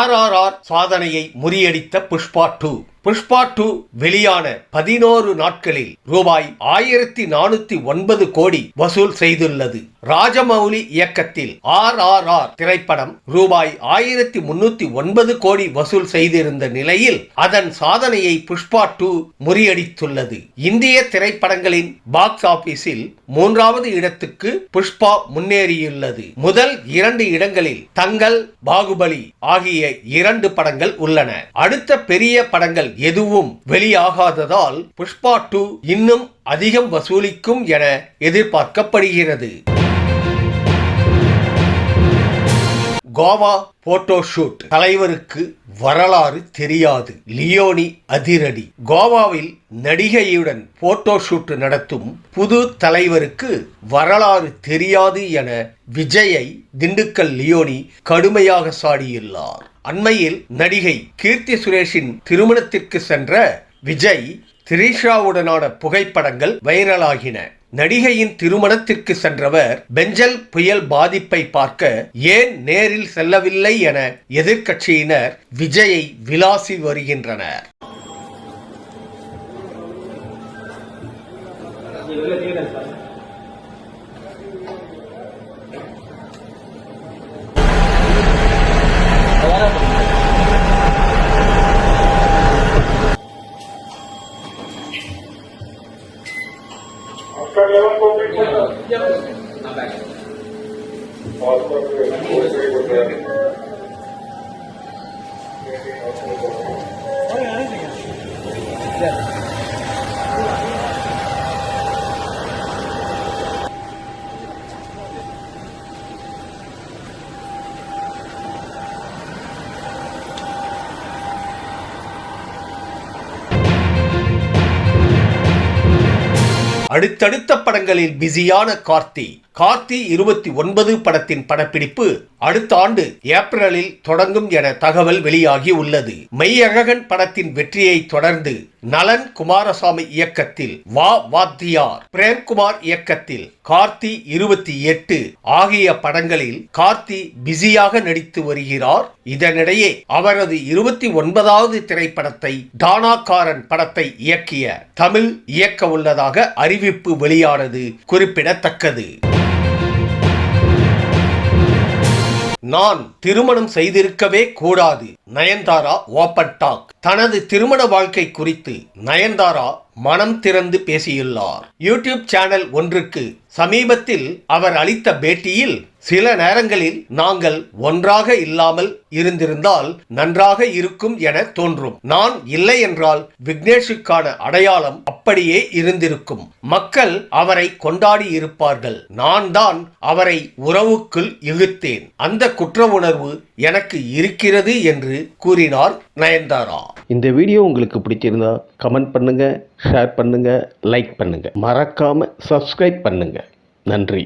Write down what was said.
RRR சாதனையை முறியடித்த புஷ்பா 2. புஷ்பா 2 வெளியான 11 நாட்களில் ரூபாய் 1409 கோடி வசூல் செய்துள்ளது. ராஜமௌலி இயக்கத்தில் RRR திரைப்படம் ரூபாய் 1309 கோடி வசூல் செய்திருந்த நிலையில் அதன் சாதனையை புஷ்பா 2 முறியடித்துள்ளது. இந்திய திரைப்படங்களின் பாக்ஸ் ஆபீஸில் 3வது இடத்துக்கு புஷ்பா முன்னேறியுள்ளது. முதல் 2 இடங்களில் தங்கல், பாகுபலி ஆகிய 2 படங்கள் உள்ளன. அடுத்த பெரிய படங்கள் எதுவும் வெளியாகாததால் புஷ்பா 2 இன்னும் அதிகம் வசூலிக்கும் என எதிர்பார்க்கப்படுகிறது. கோவா போட்டோ ஷூட், தலைவருக்கு வரலாறு தெரியாது, லியோனி அதிரடி. கோவாவில் நடிகையுடன் போட்டோ ஷூட் நடத்தும் புது தலைவருக்கு வரலாறு தெரியாது என விஜயை திண்டுக்கல் லியோனி கடுமையாக சாடியுள்ளார். அண்மையில் நடிகை கீர்த்தி சுரேஷின் திருமணத்திற்கு சென்ற விஜய் திரிஷாவுடனான புகைப்படங்கள் வைரலாகின. நடிகையின் திருமணத்திற்கு சென்றவர் பெஞ்சல் புயல் பாதிப்பை பார்க்க ஏன் நேரில் செல்லவில்லை என எதிர்க்கட்சியினர் விஜயை விளாசி வருகின்றனர். அடுத்தடுத்த படங்களில் பிஸியான கார்த்தி 29 படத்தின் படப்பிடிப்பு அடுத்த ஆண்டு ஏப்ரலில் தொடங்கும் என தகவல் வெளியாகி உள்ளது. மெய்யழகன் படத்தின் வெற்றியை தொடர்ந்து நலன் குமாரசாமி இயக்கத்தில் வா வாத்தியார், பிரேம்குமார் இயக்கத்தில் கார்த்தி 28 ஆகிய படங்களில் கார்த்தி பிஸியாக நடித்து வருகிறார். இதனிடையே அவரது 29வது திரைப்படத்தை டானாக்காரன் படத்தை இயக்கிய தமிழ் இயக்க உள்ளதாக அறிவிப்பு வெளியானது குறிப்பிடத்தக்கது. நான் திருமணம் செய்திருக்கவே கூடாது, நயன்தாரா ஓபன் டாக். தனது திருமண வாழ்க்கை குறித்து நயன்தாரா மனம் திறந்து பேசியுள்ளார். யூடியூப் சேனல் ஒன்றுக்கு சமீபத்தில் அவர் அளித்த பேட்டியில், சில நேரங்களில் நாங்கள் ஒன்றாக இல்லாமல் இருந்திருந்தால் நன்றாக இருக்கும் என தோன்றும். நான் இல்லை என்றால் விக்னேஷுக்கான அடையாளம் அப்படியே இருந்திருக்கும். மக்கள் அவரை கொண்டாடி இருப்பார்கள். நான் தான் அவரை உறவுக்குள் இழுத்தேன். அந்த குற்ற உணர்வு எனக்கு இருக்கிறது என்று கூறினார் நயன்தாரா. இந்த வீடியோ உங்களுக்கு பிடிச்சிருந்தா கமெண்ட் பண்ணுங்க, ஷேர் பண்ணுங்க, லைக் பண்ணுங்க. மறக்காம சப்ஸ்கிரைப் பண்ணுங்க. நன்றி.